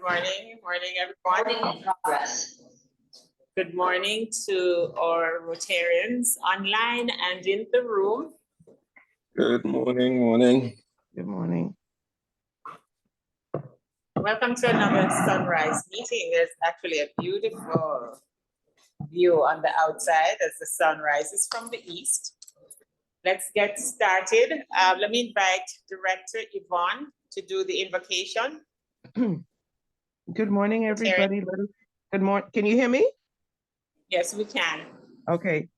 Morning, everyone. Morning in progress. Good morning to our Rotarians online and in the room. Good morning. Good morning. Welcome to another sunrise meeting. There's actually a beautiful view on the outside as the sun rises from the east. Let's get started. Let me invite Director Yvonne to do the invocation. Good morning, everybody. Good morning. Can you hear me? Yes, we can. Okay.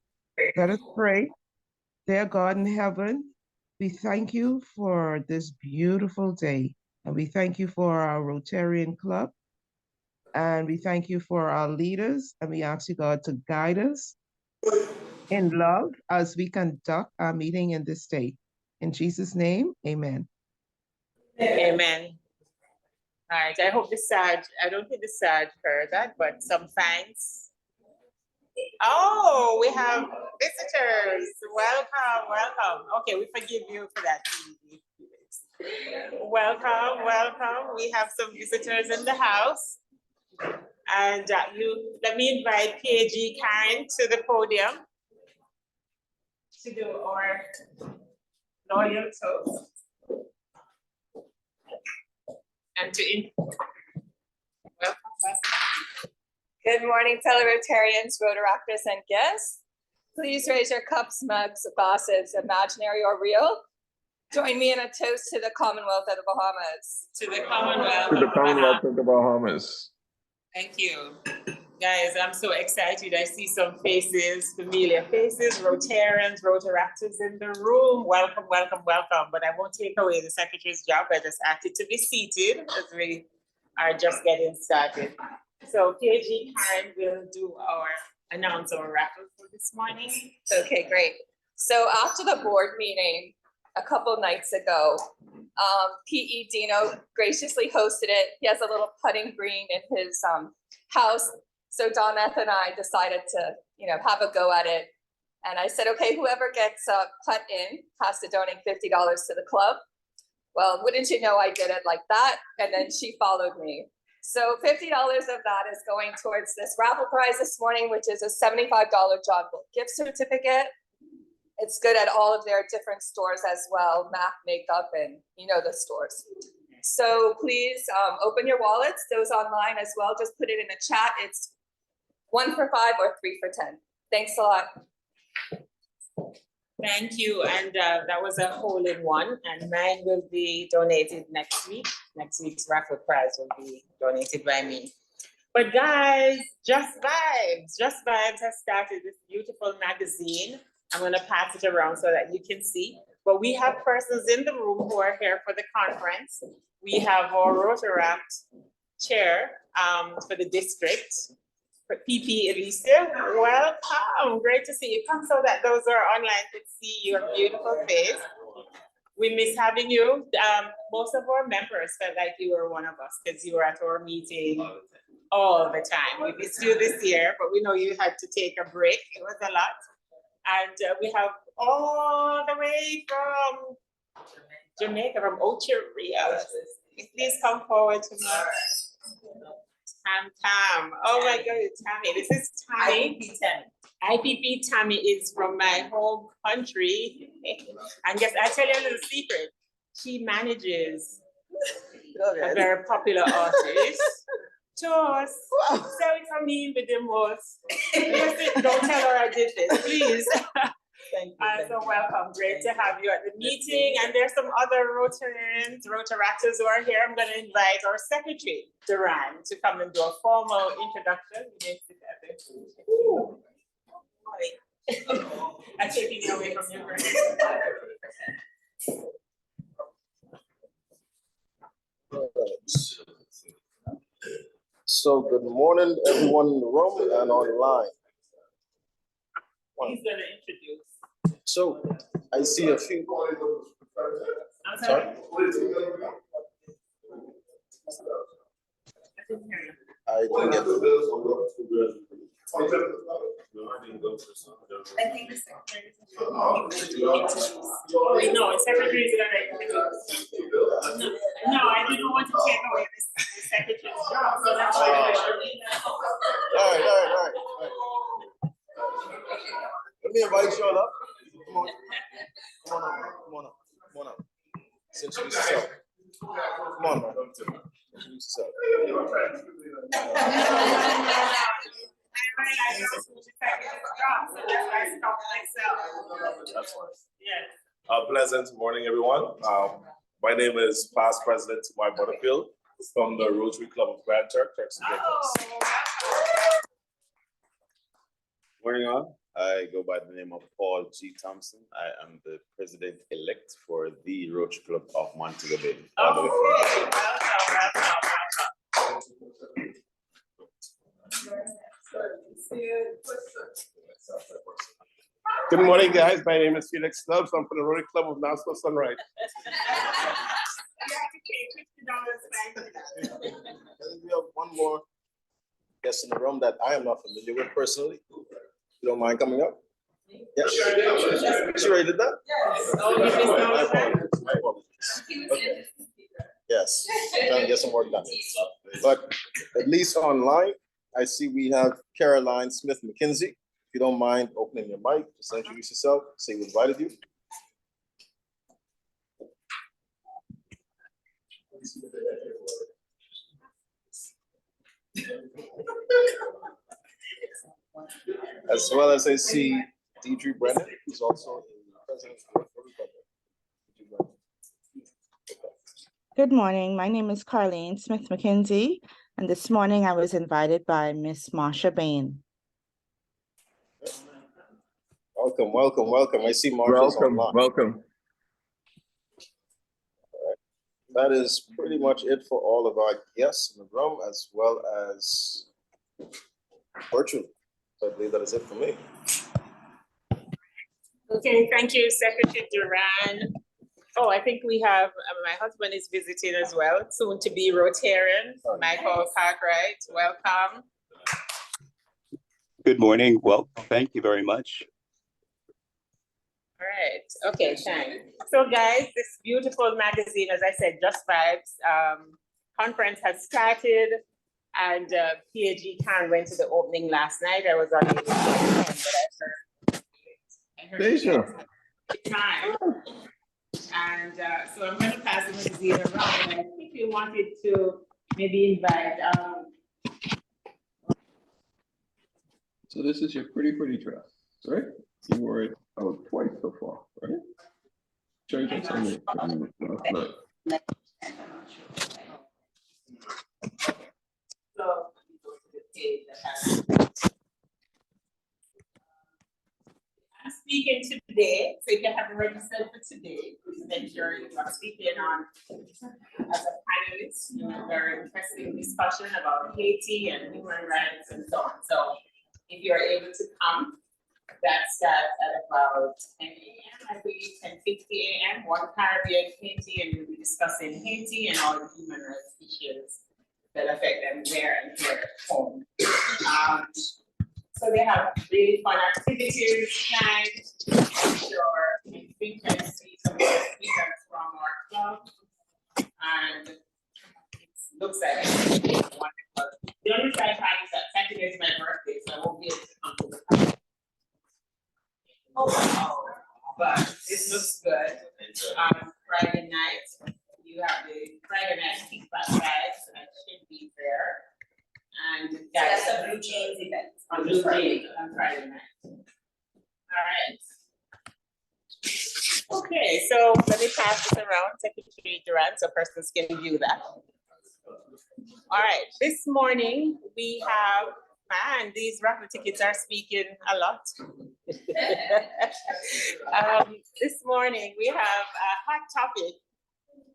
Let us pray. Dear God in heaven, we thank you for this beautiful day. And we thank you for our Rotarian Club. And we thank you for our leaders. And we ask you, God, to guide us in love as we conduct our meeting in this day. In Jesus' name, amen. Amen. All right, I hope the Sarge, I don't think the Sarge heard that, but some thanks. Oh, we have visitors. Welcome. Okay, we forgive you for that. Welcome. We have some visitors in the house. And let me invite PAG Karen to the podium to do our loyal toast. And to welcome. Good morning, fellow Rotarians, Rotaractors, and guests. Please raise your cups, mugs, glasses, imaginary or real. Join me in a toast to the Commonwealth of the Bahamas. To the Commonwealth. To the Commonwealth of the Bahamas. Thank you. Guys, I'm so excited. I see some faces, familiar faces, Rotarians, Rotaractors in the room. Welcome. But I won't take away the Secretary's job. I just asked it to be seated as we are just getting started. So PAG Karen will announce our raffle for this morning. Okay, great. So after the board meeting a couple nights ago, PE Dino graciously hosted it. He has a little putting green in his house. So Doneth and I decided to, have a go at it. And I said, okay, whoever gets put in has to donate $50 to the club. Well, wouldn't you know, I did it like that. And then she followed me. So $50 of that is going towards this raffle prize this morning, which is a $75 John Bull gift certificate. It's good at all of their different stores as well, MAC, Makeup, and the stores. So please open your wallets, those online as well. Just put it in the chat. It's 1 for 5 or 3 for 10. Thanks a lot. Thank you. And that was a hole-in-one, and mine will be donated next week. Next week's raffle prize will be donated by me. But guys, Just Vibes has started this beautiful magazine. I'm going to pass it around so that you can see. But we have persons in the room who are here for the conference. We have our Rotaract chair for the district, for PP Alicia. Welcome. Great to see you. Come so that those who are online can see your beautiful face. We miss having you. Most of our members felt like you were one of us because you were at our meeting all the time. We missed you this year, but we know you had to take a break. It was a lot. And we have all the way from Jamaica, from Ocho Rios. Please come forward to me. Tam. Oh my God, Tammy. This is Tammy. IPP Tammy is from my home country. And guess I tell you a little secret. She manages a very popular artist. Toast. So it's a me with the most. Don't tell her I did this, please. Thank you. So welcome. Great to have you at the meeting. And there's some other Rotarians, Rotaractors who are here. I'm going to invite our secretary, Duran, to come and do a formal introduction. I'm taking you away from your friends. So good morning, everyone in the room and online. He's going to introduce. So I see a few. I'm sorry. I didn't get it. I think the secretary Wait, no, secretary is going to introduce. No, I didn't want to take away this secretary's job, so that's why. All right. Let me invite you all up. Come on up. Introduce yourself. Come on, man. Introduce yourself. Pleasant morning, everyone. My name is past President Tamai Butterfield from the Rotary Club of Grand Turk, Turks and Caicos. Morning all, I go by the name of Paul G. Thompson. I am the president-elect for the Rotary Club of Montego Bay. Good morning, guys. My name is Felix Stubbs. I'm from the Rotary Club of Nassau Sunrise. We have one more guest in the room that I am not familiar with personally. You don't mind coming up? Yes. She already did that? My apologies. Okay. Yes, trying to get some work done. But at least online, I see we have Caroline Smith McKinsey. If you don't mind opening your mic, just introduce yourself, say we invited you. As well as I see Deidre Brennan, who's also the president of the Republic. Good morning. My name is Carlene Smith McKinsey, and this morning I was invited by Miss Marsha Bain. Welcome. I see Marsha's online. Welcome. That is pretty much it for all of our guests in the room, as well as virtually. So I believe that is it for me. Okay, thank you, Secretary Duran. Oh, I think we have, my husband is visiting as well, soon to be Rotarian, Michael Cartwright, welcome. Good morning. Well, thank you very much. All right, okay, thanks. So guys, this beautiful magazine, as I said, Just Vibes, conference has started, and PAG Khan went to the opening last night. I was on the but I heard time. And so I'm going to pass the magazine around, and I think we wanted to maybe invite. So this is your pretty dress, right? You wore it twice so far, right? Show you just something. So I'm speaking today, so if you haven't registered for today, please make sure you are speaking on as a panelist in a very interesting discussion about Haiti and human rights and so on. So if you're able to come, that starts at about 10 a.m., I believe, 10:50 a.m., One Caribbean Haiti, and we'll be discussing Haiti and all the human rights issues that affect them there and here at home. So they have really fun activities planned. I'm sure we can see some of the speakers from our club, and it looks like it's wonderful. The only side part is that Saturday is my birthday, so I won't be able to come to the party. Oh, but it looks good. Friday night, you have the Friday night kickback vibes, and I should be there. And that's a Blue Jeans event on Friday night. All right. Okay, so let me pass this around, Secretary Duran, so persons can view that. All right, this morning we have, man, these raffle tickets are speaking a lot. This morning we have a hot topic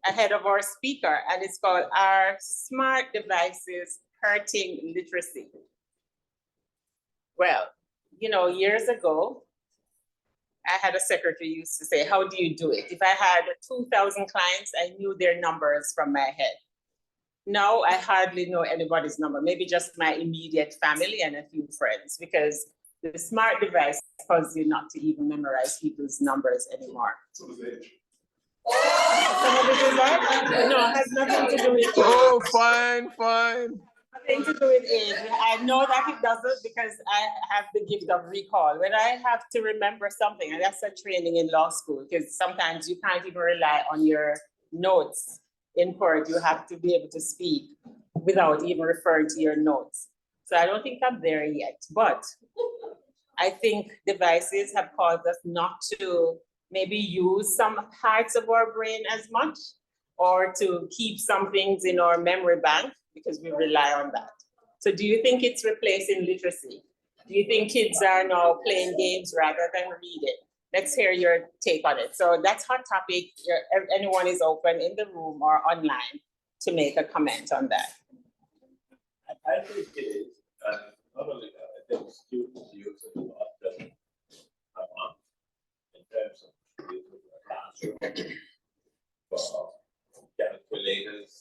ahead of our speaker, and it's called Are Smart Devices Hurting Literacy? Well, you know, years ago, I had a secretary who used to say, how do you do it? If I had 2,000 clients, I knew their numbers from my head. Now I hardly know anybody's number, maybe just my immediate family and a few friends, because the smart device causes you not to even memorize people's numbers anymore. Some of it is what? No, it has nothing to do with age. Oh, fine. Nothing to do with age. I know that it doesn't because I have the gift of recall. When I have to remember something, and that's a training in law school, because sometimes you can't even rely on your notes in court. You have to be able to speak without even referring to your notes. So I don't think I'm there yet, but I think devices have caused us not to maybe use some parts of our brain as much, or to keep some things in our memory bank because we rely on that. So do you think it's replacing literacy? Do you think kids are now playing games rather than reading? Let's hear your take on it. So that's hot topic. Anyone is open in the room or online to make a comment on that. I think it is, and not only that, I think students use it a lot in terms of using the classroom for calculators,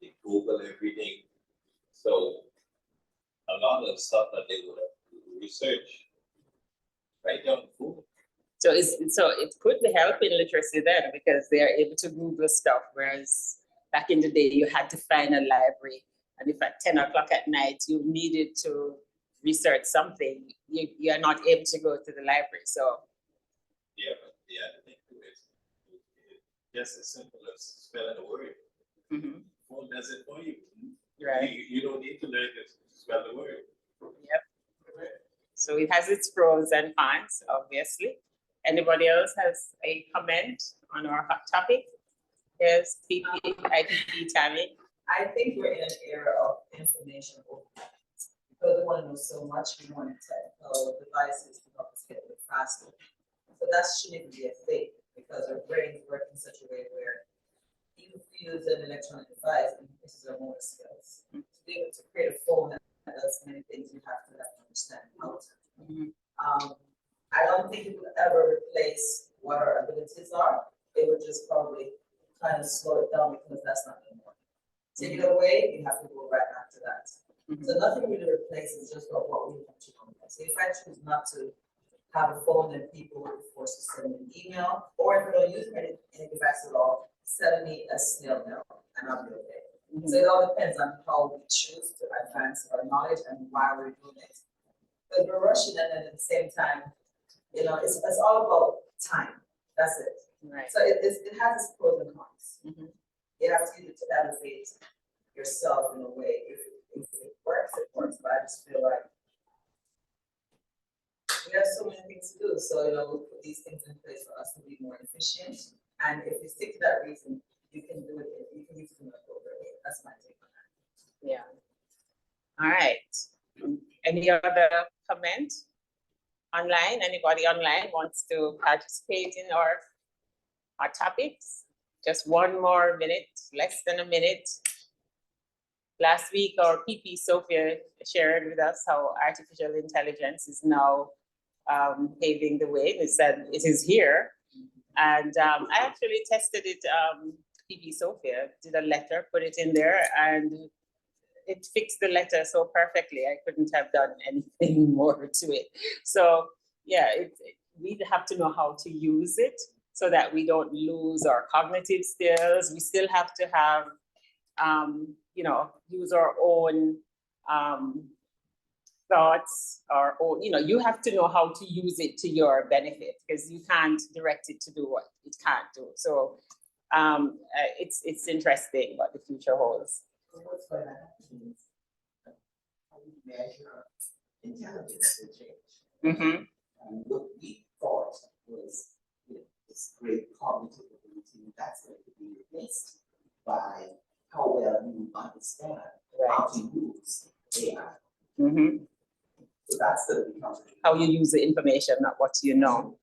they Google everything. So a lot of stuff that they would have researched right down the phone. So it could help in literacy then, because they are able to Google stuff, whereas back in the day you had to find a library, and if at 10 o'clock at night you needed to research something, you are not able to go to the library. So yeah, but the other thing too is just as simple as spelling a word. Phone does it for you. right. You don't need to learn to spell the word. Yep. So it has its pros and cons, obviously. Anybody else has a comment on our hot topic? Yes, IPP Tammy. I think we're in an era of information overload. Because we want to know so much, we want technical devices to help us get it faster. So that shouldn't be a thing, because our brains work in such a way where you use an electronic device and increases our motor skills. To be able to create a phone that does many things, you have to understand how to. I don't think it would ever replace what our abilities are. It would just probably kind of slow it down, because that's not anymore. Take it away, you have to go right back to that. So nothing really replaces just what we have to do. So if I choose not to have a phone, then people will be forced to send me an email, or if I don't use any device at all, send me a snail mail and I'll be okay. So it all depends on how we choose to advance our knowledge and why we're doing it. But we're rushing, and then at the same time, you know, it's all about time. That's it. Right. So it has its pros and cons. You have to use it to elevate yourself in a way. If it works, it works. But I just feel like we have so many things to do. So, you know, we'll put these things in place for us to be more efficient. And if you stick to that reason, you can do it. You can use it in a proper way. That's my take on that. Yeah. All right. Any other comment online? Anybody online wants to participate in our topics? Just one more minute, less than a minute. Last week, our PP Sophia shared with us how artificial intelligence is now paving the way. They said it is here. And I actually tested it, PP Sophia, did a letter, put it in there, and it fixed the letter so perfectly. I couldn't have done anything more to it. So yeah, we have to know how to use it so that we don't lose our cognitive skills. We still have to have, you know, use our own thoughts, our own, you know, you have to know how to use it to your benefit, because you can't direct it to do what it can't do. So it's interesting what the future holds. What's going to happen is how we measure intelligence will change. And what we thought was, you know, this great cognitive ability, that's going to be replaced by how well you understand how to use AI. So that's going to become how you use the information, not what you know.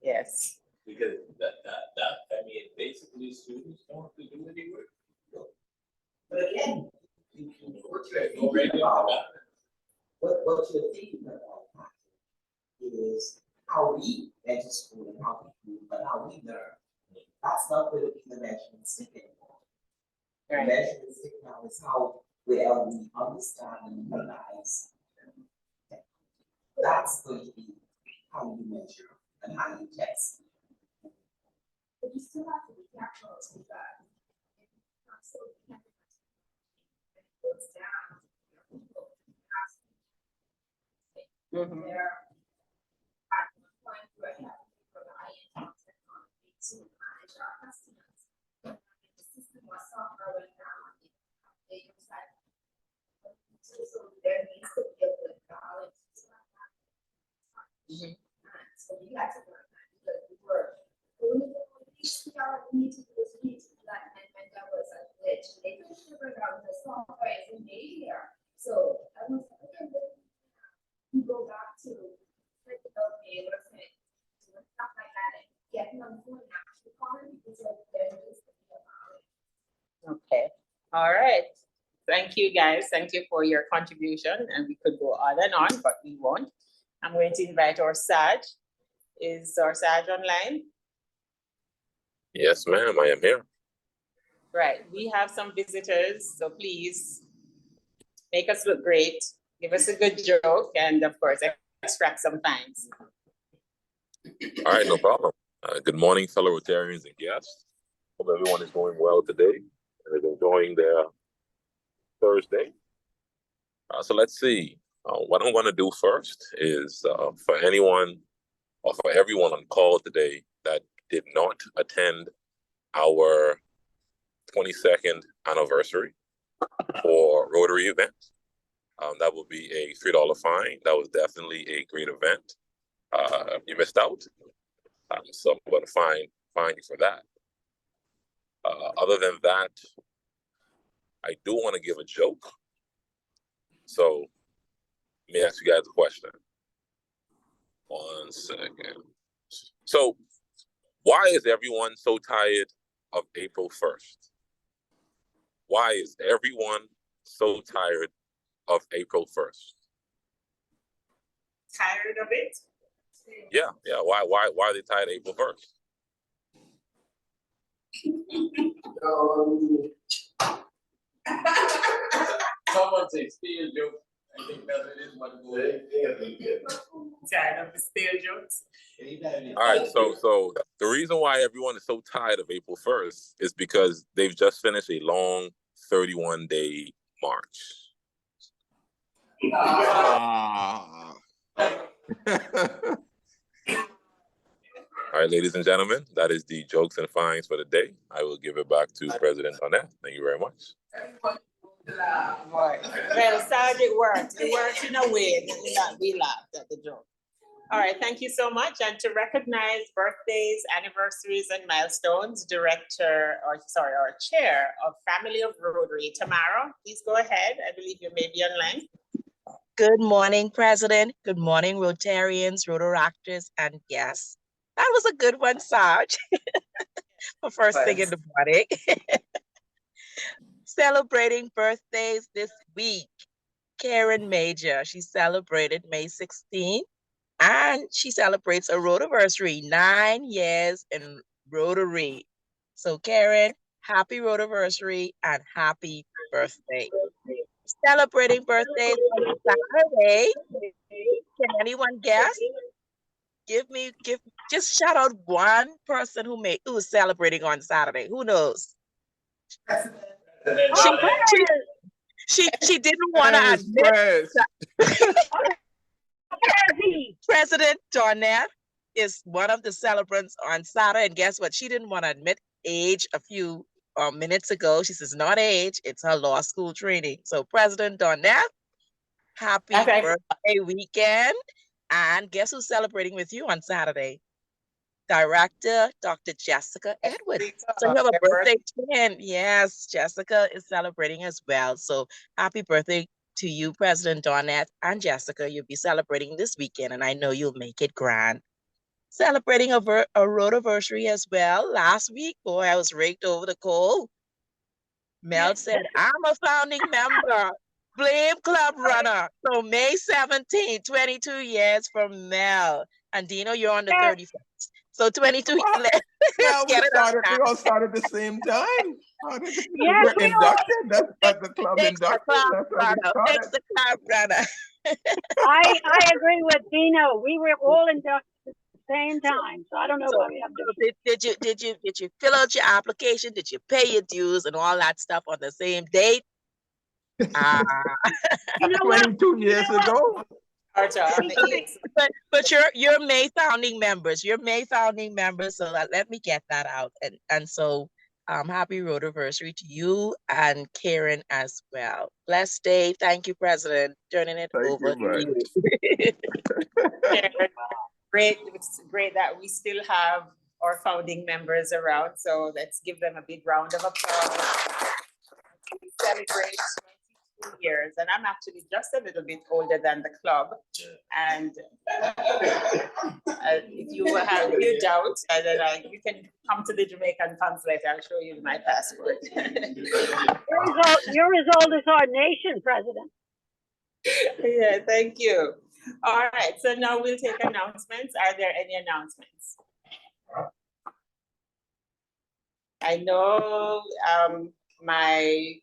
Yes. Because that I mean, basically students don't have to do any work. But again, what you're thinking about is how we enter school and how we do, but how we learn. That's not going to be the measurement stick anymore. The measurement stick now is how where we understand and realize that's going to be how you measure and how you test. But you still have to be careful with that. So it goes down. There, at one point, we're having to provide technology to manage our customers. The system was software right now. So there needs to be a good balance. So we had to learn that because we were. We need to do this, we need to do that, and that was a glitch. They couldn't figure it out, the software isn't made here. So I was like, okay, we go back to like be able to fit stuff like that and getting them to an actual quality because they're just about it. Okay, all right. Thank you, guys. Thank you for your contribution, and we could go on and on, but we won't. I'm going to invite our Saj. Is our Saj online? Yes, ma'am, I am here. Right, we have some visitors, so please make us look great, give us a good joke, and of course, extract some fines. All right, no problem. Good morning, fellow Rotarians and guests. Hope everyone is doing well today and is enjoying their Thursday. So let's see. What I'm going to do first is for anyone or for everyone on call today that did not attend our 22nd anniversary for Rotary event. That will be a $3 fine. That was definitely a great event. You missed out. So I'm going to fine you for that. Other than that, I do want to give a joke. So let me ask you guys a question. 1 second. So why is everyone so tired of April 1st? Why is everyone so tired of April 1st? Tired of it? Yeah. Why are they tired of April 1st? Someone say steel joke. I think that it is what goes. Tired of the stale jokes? All right, so the reason why everyone is so tired of April 1st is because they've just finished a long 31-day march. All right, ladies and gentlemen, that is the jokes and fines for the day. I will give it back to President Donette. Thank you very much. Well, Sarge, it worked. It worked in a way that we laughed at the joke. All right, thank you so much. And to recognize birthdays, anniversaries, and milestones, our chair of Family of Rotary, Tamara, please go ahead. I believe you may be online. Good morning, President. Good morning, Rotarians, Rotaractors, and guests. That was a good one, Sarge. For first thing in the morning. Celebrating birthdays this week. Karen Major, she celebrated May 16th, and she celebrates a Rotaversary, 9 years in Rotary. So Karen, happy Rotaversary and happy birthday. Celebrating birthdays on Saturday. Can anyone guess? Just shout out one person who is celebrating on Saturday. Who knows? She didn't want to admit that President Donette is one of the celebrants on Saturday, and guess what? She didn't want to admit age a few minutes ago. She says not age, it's her law school training. So President Donette, happy birthday weekend. And guess who's celebrating with you on Saturday? Director Dr. Jessica Edwards. So you have a birthday twin. Yes, Jessica is celebrating as well. So happy birthday to you, President Donette and Jessica. You'll be celebrating this weekend, and I know you'll make it grand. Celebrating a Rotaversary as well. Last week, boy, I was raked over the coal. Mel said, I'm a founding member. Flame Club runner. So May 17th, 22 years from Mel. And Dino, you're on the 31st. So 22, let's Well, get it out we now. all started at the same time. Yes, We're we induction. That's what the club Fix the induction. club, That's what we brother. Fix started. the club, brother. I agree with Dino. We were all inducted at the same time, so I don't know So, why we have to. did you fill out your application? Did you pay your dues and all that stuff on the same date? You know what? 22 years ago. But you're May founding members. You're May founding members. So let me get that out. And so happy Roadiversary to you and Karen as well. Blessed day. Thank you, President. Turning it over to you. Great, it's great that we still have our founding members around. So let's give them a big round of applause. We celebrate 22 years, and I'm actually just a little bit older than the club. And if you doubt, then you can come to the Jamaican consulate. I'll show you my passport. You're as old as our nation, President. Yeah, thank you. All right, so now we'll take announcements. Are there any announcements? I know my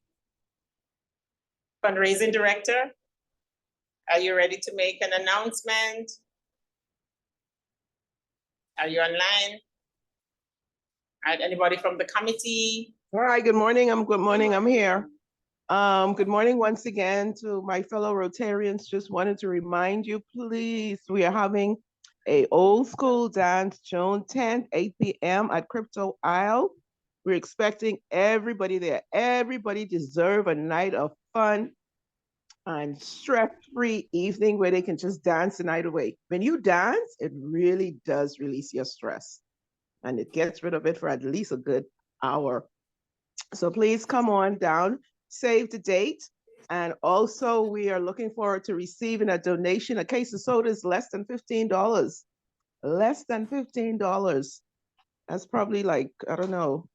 fundraising director, are you ready to make an announcement? Are you online? All right, anybody from the committee? All right, good morning. Good morning, I'm here. Good morning once again to my fellow Rotarians. Just wanted to remind you, please, we are having a old school dance June 10th, 8 p.m. at Crypto Isle. We're expecting everybody there. Everybody deserves a night of fun and stress-free evening where they can just dance the night away. When you dance, it really does release your stress and it gets rid of it for at least a good hour. So please come on down. Save the date. And also we are looking forward to receiving a donation. A case of soda is less than $15. Less than $15. That's probably like, I don't know,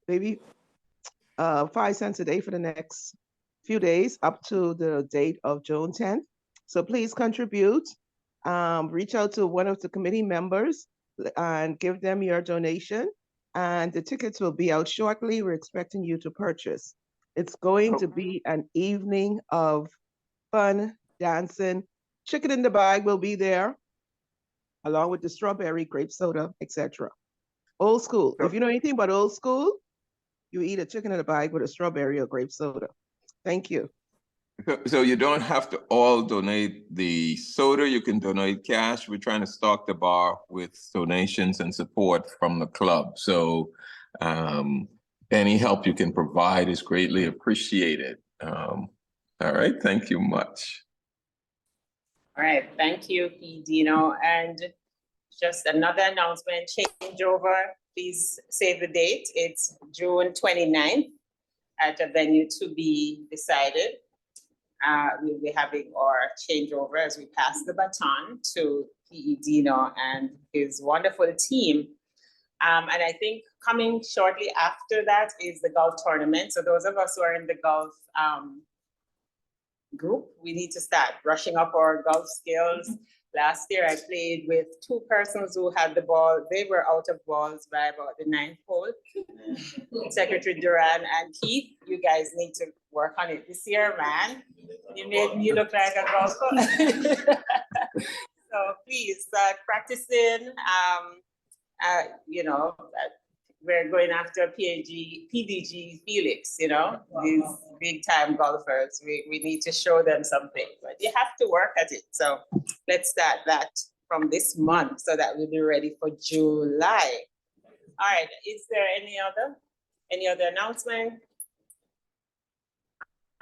maybe 5 cents a day for the next few days up to the date of June 10th. So please contribute. Reach out to one of the committee members and give them your donation. And the tickets will be out shortly. We're expecting you to purchase. It's going to be an evening of fun, dancing. Chicken in the bag will be there, along with the strawberry, grape soda, etc. Old school. If you know anything about old school, you eat a chicken in the bag with a strawberry or grape soda. Thank you. So you don't have to all donate the soda. You can donate cash. We're trying to stock the bar with donations and support from the club. So any help you can provide is greatly appreciated. All right, thank you much. All right, thank you, Dino. And just another announcement, changeover, please save the date. It's June 29th at a venue to be decided. We'll be having our changeover as we pass the baton to PE Dino and his wonderful team. And I think coming shortly after that is the golf tournament. So those of us who are in the golf group, we need to start brushing up our golf skills. Last year I played with 2 persons who had the ball. They were out of balls by about the 9th hole. Secretary Duran and Keith, you guys need to work on it this year, man. You made me look like a golfer. So please start practicing. You know, we're going after PDG Felix, you know, these big time golfers. We need to show them something, but you have to work at it. So let's start that from this month so that we'll be ready for July. All right, is there any other announcement?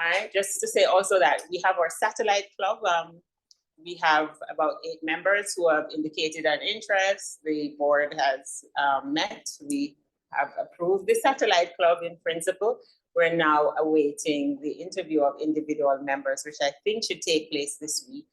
All right, just to say also that we have our satellite club. We have about 8 members who have indicated an interest. The board has met. We have approved the satellite club in principle. We're now awaiting the interview of individual members, which I think should take place this week.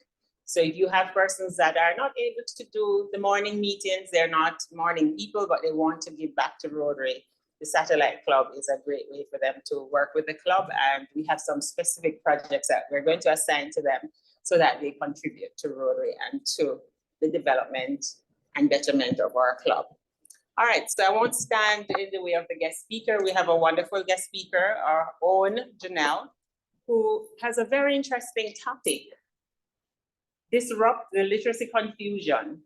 So if you have persons that are not able to do the morning meetings, they're not morning people, but they want to give back to Rotary, the satellite club is a great way for them to work with the club. And we have some specific projects that we're going to assign to them so that they contribute to Rotary and to the development and betterment of our club. All right, so I won't stand in the way of the guest speaker. We have a wonderful guest speaker, our own Janelle, who has a very interesting topic. Disrupt the literacy confusion,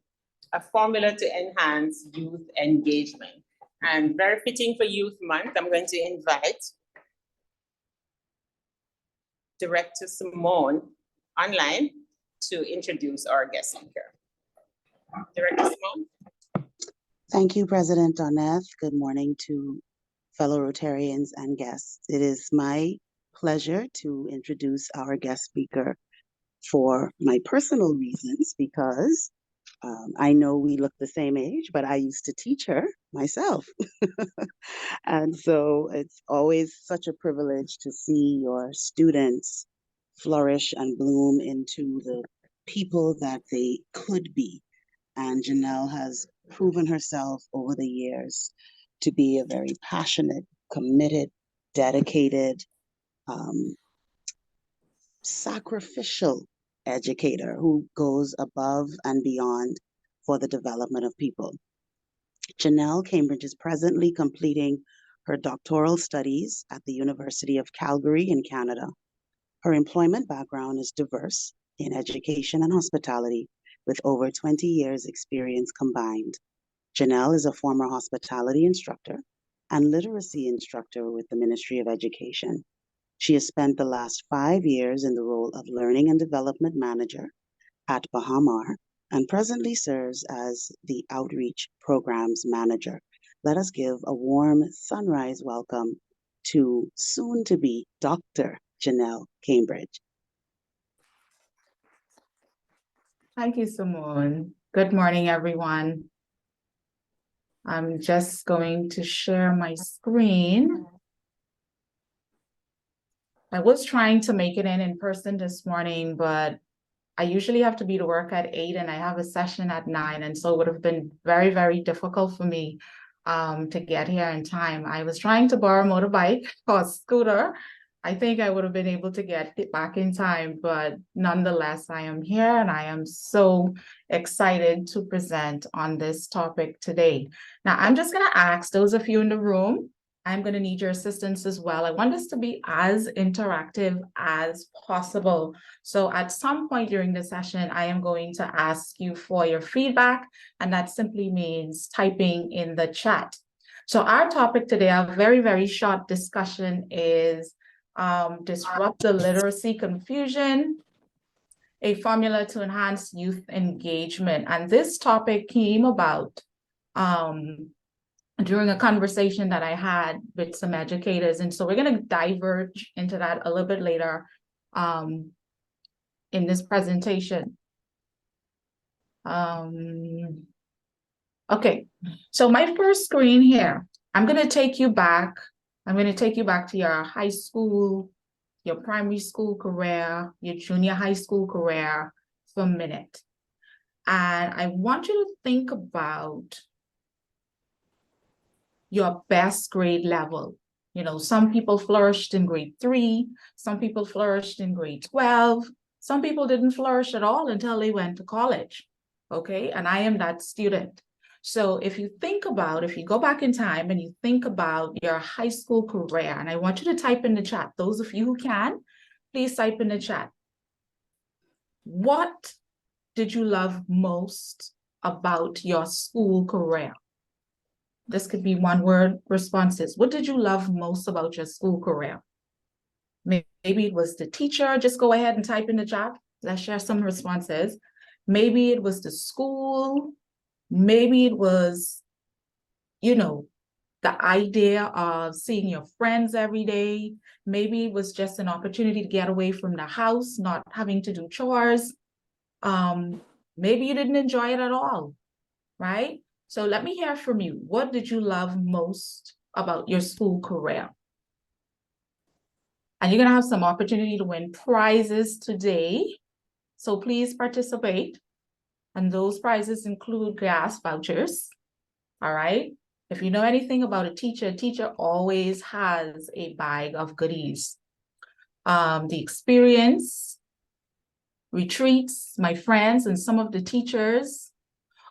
a formula to enhance youth engagement. And very fitting for Youth Month, I'm going to invite Director Simone online to introduce our guest speaker. Director Simone. Thank you, President Doneth. Good morning to fellow Rotarians and guests. It is my pleasure to introduce our guest speaker for my personal reasons, because I know we look the same age, but I used to teach her myself. And so it's always such a privilege to see your students flourish and bloom into the people that they could be. And Janelle has proven herself over the years to be a very passionate, committed, dedicated, sacrificial educator who goes above and beyond for the development of people. Janelle Cambridge is presently completing her doctoral studies at the University of Calgary in Canada. Her employment background is diverse in education and hospitality, with over 20 years experience combined. Janelle is a former hospitality instructor and literacy instructor with the Ministry of Education. She has spent the last 5 years in the role of Learning and Development Manager at Bahamar and presently serves as the Outreach Programs Manager. Let us give a warm sunrise welcome to soon-to-be Dr. Janelle Cambridge. Thank you, Simone. Good morning, everyone. I'm just going to share my screen. I was trying to make it in person this morning, but I usually have to be to work at 8 and I have a session at 9. And so it would have been very, very difficult for me to get here in time. I was trying to borrow a motorbike or a scooter. I think I would have been able to get it back in time, but nonetheless, I am here and I am so excited to present on this topic today. Now, I'm just going to ask those of you in the room, I'm going to need your assistance as well. I want this to be as interactive as possible. So at some point during the session, I am going to ask you for your feedback, and that simply means typing in the chat. So our topic today, our very, very short discussion is disrupt the literacy confusion, a formula to enhance youth engagement. And this topic came about during a conversation that I had with some educators. And so we're going to diverge into that a little bit later in this presentation. Okay, so my first screen here, I'm going to take you back. I'm going to take you back to your high school, your primary school career, your junior high school career for a minute. And I want you to think about your best grade level. You know, some people flourished in grade 3, some people flourished in grade 12, some people didn't flourish at all until they went to college, okay? And I am that student. So if you think about, if you go back in time and you think about your high school career, and I want you to type in the chat, those of you who can, please type in the chat. What did you love most about your school career? This could be one word responses. What did you love most about your school career? Maybe it was the teacher. Just go ahead and type in the chat. Let's share some responses. Maybe it was the school. Maybe it was, you know, the idea of seeing your friends every day. Maybe it was just an opportunity to get away from the house, not having to do chores. Maybe you didn't enjoy it at all, right? So let me hear from you. What did you love most about your school career? And you're going to have some opportunity to win prizes today. So please participate. And those prizes include gas vouchers. All right. If you know anything about a teacher always has a bag of goodies. The experience, retreats, my friends, and some of the teachers.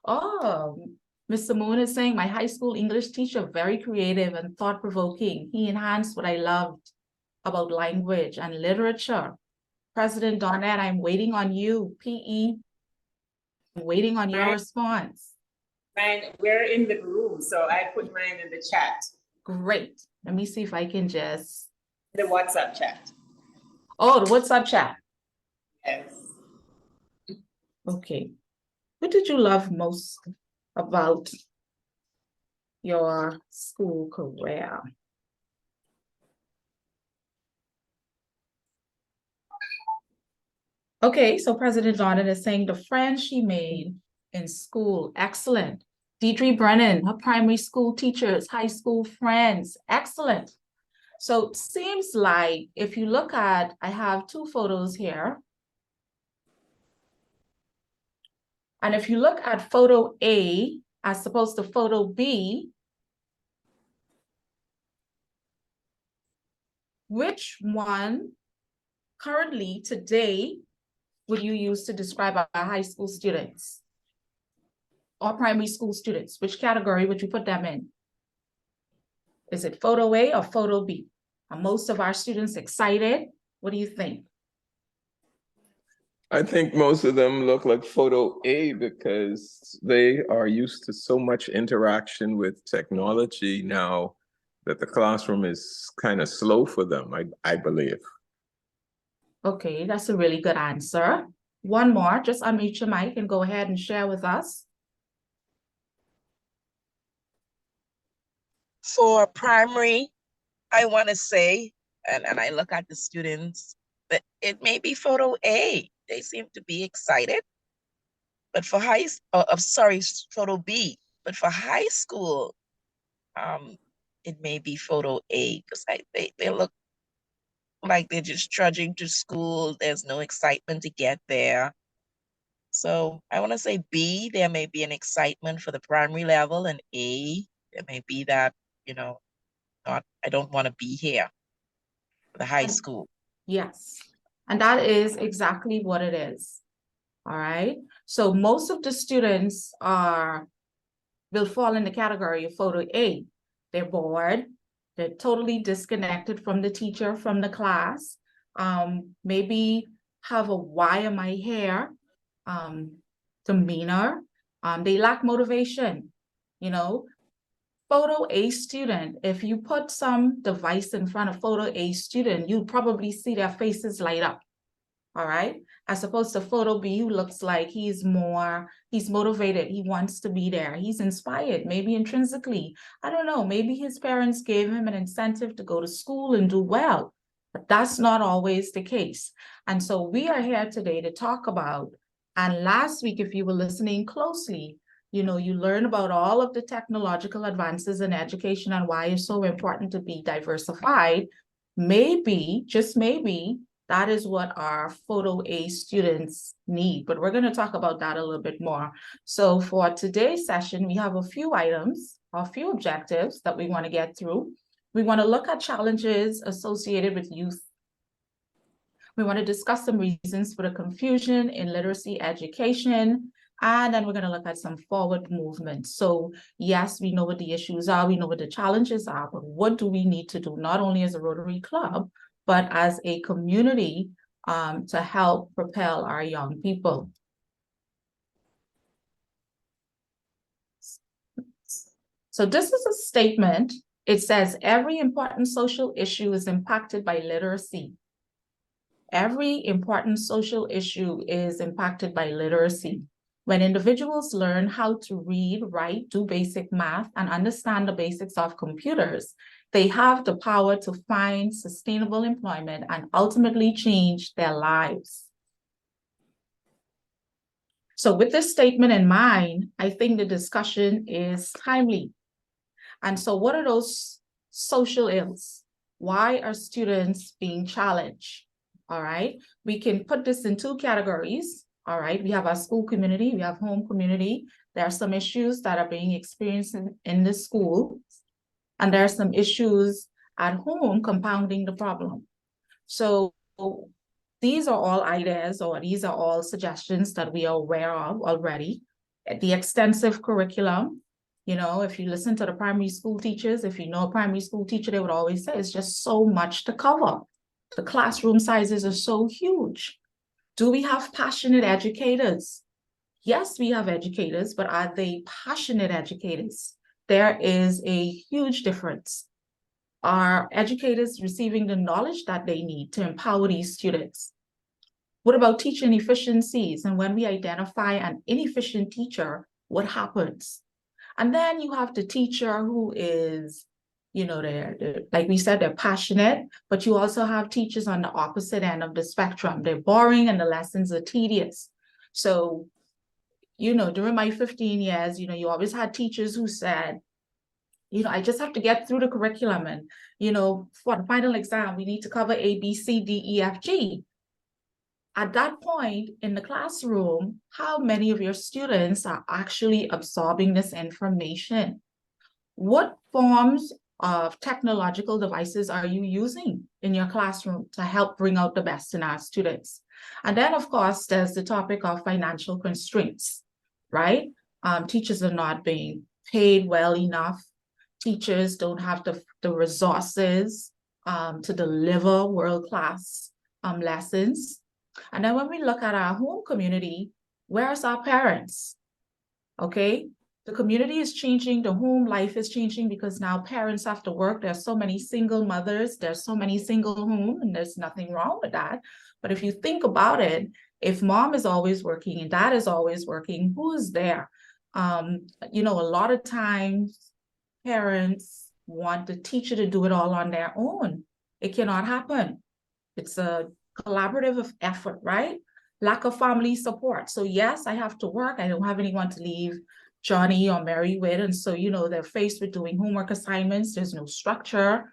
Oh, Mr. Moon is saying, my high school English teacher, very creative and thought-provoking. He enhanced what I loved about language and literature. President Donette, I'm waiting on you. PE, I'm waiting on your response. Mine, we're in the room, so I put mine in the chat, Great. Let me see if I can just. the WhatsApp chat. Oh, the WhatsApp chat. Yes. Okay. What did you love most about your school career? Okay, so President Donald is saying the friends she made in school, excellent. Deidre Brennan, her primary school teachers, high school friends, excellent. So it seems like if you look at, I have two photos here. And if you look at photo A as opposed to photo B, which one currently today would you use to describe our high school students or primary school students? Which category would you put them in? Is it photo A or photo B? Are most of our students excited? What do you think? I think most of them look like photo A because they are used to so much interaction with technology now that the classroom is kind of slow for them, I believe. Okay, that's a really good answer. One more, just unmute your mic and go ahead and share with us. For primary, I want to say, and I look at the students, that it may be photo A. They seem to be excited. But for photo B. But for high school, it may be photo A because they look like they're just trudging to school. There's no excitement to get there. So I want to say B, there may be an excitement for the primary level, and A, there may be that, I don't want to be here for the high school. Yes, and that is exactly what it is. All right. So most of the students will fall in the category of photo A. They're bored. They're totally disconnected from the teacher, from the class. Maybe have a why am I here demeanor. They lack motivation. Photo A student, if you put some device in front of photo A student, you probably see their faces light up. All right. As opposed to photo B, who looks like he's motivated. He wants to be there. He's inspired, maybe intrinsically. I don't know. Maybe his parents gave him an incentive to go to school and do well, but that's not always the case. And so we are here today to talk about, and last week, if you were listening closely, you learn about all of the technological advances in education and why it's so important to be diversified. Maybe, just maybe, that is what our photo A students need, but we're going to talk about that a little bit more. So for today's session, we have a few items, a few objectives that we want to get through. We want to look at challenges associated with youth. We want to discuss some reasons for the confusion in literacy education, and then we're going to look at some forward movement. So yes, we know what the issues are, we know what the challenges are, but what do we need to do, not only as a Rotary Club, but as a community to help propel our young people. So this is a statement. It says, every important social issue is impacted by literacy. Every important social issue is impacted by literacy. When individuals learn how to read, write, do basic math, and understand the basics of computers, they have the power to find sustainable employment and ultimately change their lives. So with this statement in mind, I think the discussion is timely. And so what are those social ills? Why are students being challenged? All right, we can put this in two categories. All right, we have our school community, we have home community. There are some issues that are being experienced in the school, and there are some issues at home compounding the problem. So these are all ideas, or these are all suggestions that we are aware of already. The extensive curriculum, You know, if you listen to the primary school teachers, if you know a primary school teacher, they would always say it's just so much to cover. The classroom sizes are so huge. Do we have passionate educators? Yes, we have educators, but are they passionate educators? There is a huge difference. Are educators receiving the knowledge that they need to empower these students? What about teaching efficiencies? And when we identify an inefficient teacher, what happens? And then you have the teacher who is, you know, they're like we said, they're passionate, but you also have teachers on the opposite end of the spectrum. They're boring and the lessons are tedious. So, you know, during my 15 years, you know, you always had teachers who said, you know, I just have to get through the curriculum and, you know, for the final exam, we need to cover A, B, C, D, E, F, G. At that point in the classroom, how many of your students are actually absorbing this information? What forms of technological devices are you using in your classroom to help bring out the best in our students? And then, of course, there's the topic of financial constraints, right? Teachers are not being paid well enough. Teachers don't have the resources to deliver world-class lessons. And then when we look at our home community, where's our parents? Okay, the community is changing, the home life is changing because now parents have to work. There's so many single mothers, there's so many single homes, and there's nothing wrong with that. But if you think about it, if mom is always working and dad is always working, who is there? You know, a lot of times parents want the teacher to do it all on their own. It cannot happen. It's a collaborative effort, right? Lack of family support. So yes, I have to work. I don't have anyone to leave Johnny or Mary with. And so, you know, they're faced with doing homework assignments. There's no structure,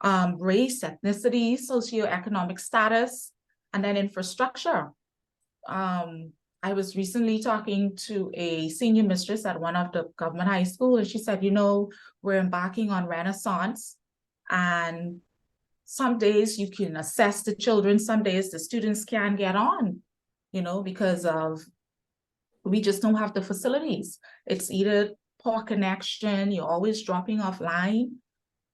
race, ethnicity, socioeconomic status, and then infrastructure. I was recently talking to a senior mistress at one of the government high schools, and she said, you know, we're embarking on Renaissance, and some days you can assess the children, some days the students can't get on, you know, because of, we just don't have the facilities. It's either poor connection, you're always dropping offline,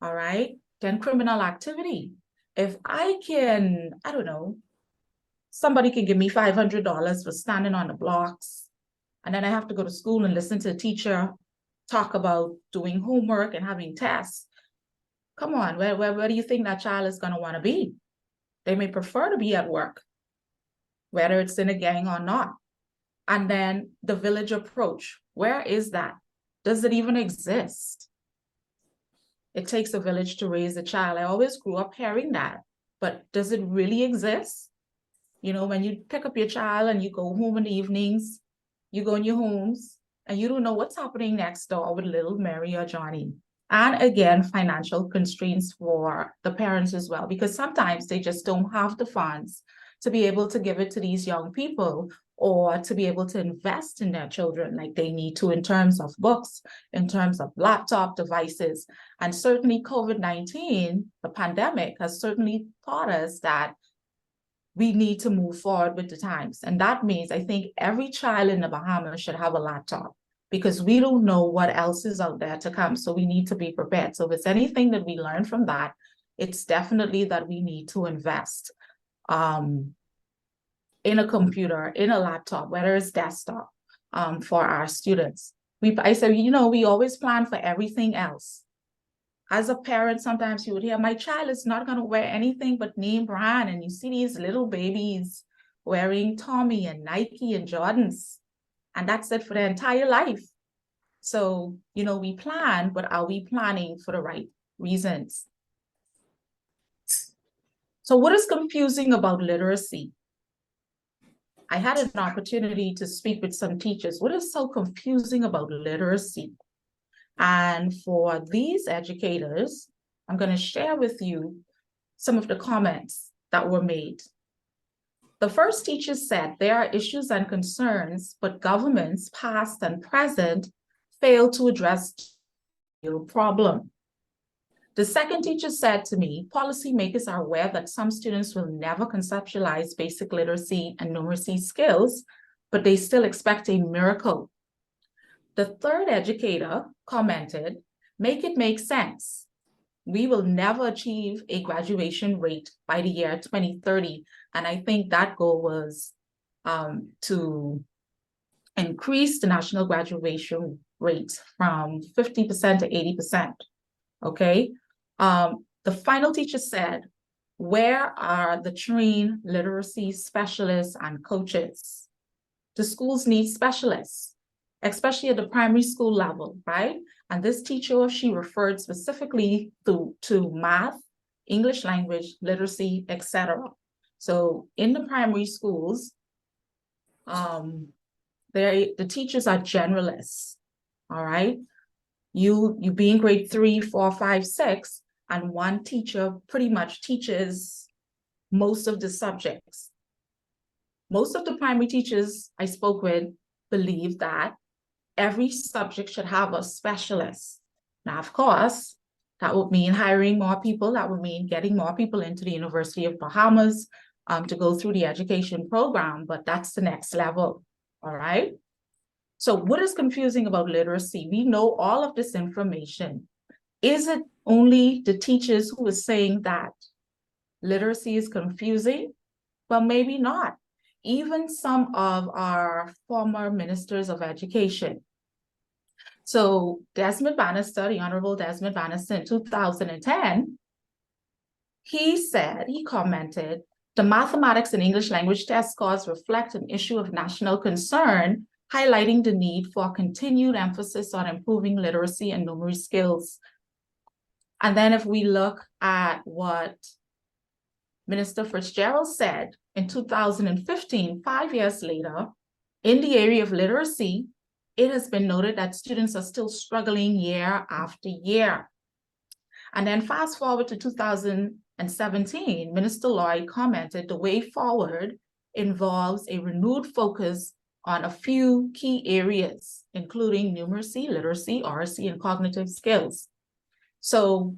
all right? Then criminal activity. If I can, I don't know, somebody can give me $500 for standing on the blocks, and then I have to go to school and listen to a teacher talk about doing homework and having tests. Come on, where do you think that child is going to want to be? They may prefer to be at work, whether it's in a gang or not. And then the village approach, where is that? Does it even exist? It takes a village to raise a child. I always grew up hearing that, but does it really exist? You know, when you pick up your child and you go home in the evenings, you go in your homes and you don't know what's happening next door with little Mary or Johnny. And again, financial constraints for the parents as well, because sometimes they just don't have the funds to be able to give it to these young people or to be able to invest in their children like they need to in terms of books, in terms of laptop devices. And certainly COVID-19, the pandemic, has certainly taught us that we need to move forward with the times. And that means I think every child in the Bahamas should have a laptop, because we don't know what else is out there to come. So we need to be prepared. So if it's anything that we learn from that, it's definitely that we need to invest in a computer, in a laptop, whether it's desktop, for our students. I said, you know, we always plan for everything else. As a parent, sometimes you would hear, my child is not going to wear anything but name brand. And you see these little babies wearing Tommy and Nike and Jordans. And that's it for their entire life. So, you know, we plan, but are we planning for the right reasons? So what is confusing about literacy? I had an opportunity to speak with some teachers. What is so confusing about literacy? And for these educators, I'm going to share with you some of the comments that were made. The first teacher said there are issues and concerns, but governments, past and present, fail to address the problem. The second teacher said to me, policymakers are aware that some students will never conceptualize basic literacy and numeracy skills, but they still expect a miracle. The third educator commented, make it make sense. We will never achieve a graduation rate by the year 2030. And I think that goal was to increase the national graduation rate from 50% to 80%. Okay. The final teacher said, where are the trained literacy specialists and coaches? The schools need specialists, especially at the primary school level, right? And this teacher, she referred specifically to math, English language, literacy, etc. So in the primary schools, the teachers are generalists, all right? You be in grade 3, 4, 5, 6, and one teacher pretty much teaches most of the subjects. Most of the primary teachers I spoke with believe that every subject should have a specialist. Now, of course, that would mean hiring more people. That would mean getting more people into the University of Bahamas to go through the education program, but that's the next level, all right? So what is confusing about literacy? We know all of this information. Is it only the teachers who are saying that literacy is confusing? Well, maybe not. Even some of our former ministers of education. So Desmond Bannister, the Honorable Desmond Bannister in 2010, he commented, the mathematics and English language test scores reflect an issue of national concern, highlighting the need for continued emphasis on improving literacy and numeracy skills. And then if we look at what Minister Fitzgerald said in 2015, 5 years later, in the area of literacy, it has been noted that students are still struggling year after year. And then fast forward to 2017, Minister Lloyd commented the way forward involves a renewed focus on a few key areas, including numeracy, literacy, RC, and cognitive skills. So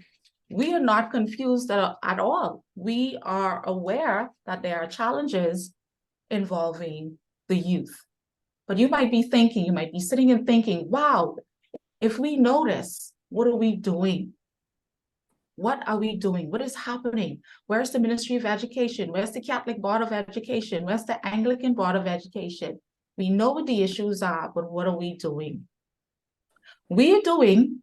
we are not confused at all. We are aware that there are challenges involving the youth. But you might be thinking, you might be sitting and thinking, wow, if we notice, what are we doing? What are we doing? What is happening? Where's the Ministry of Education? Where's the Catholic Board of Education? Where's the Anglican Board of Education? We know what the issues are, but what are we doing? We are doing,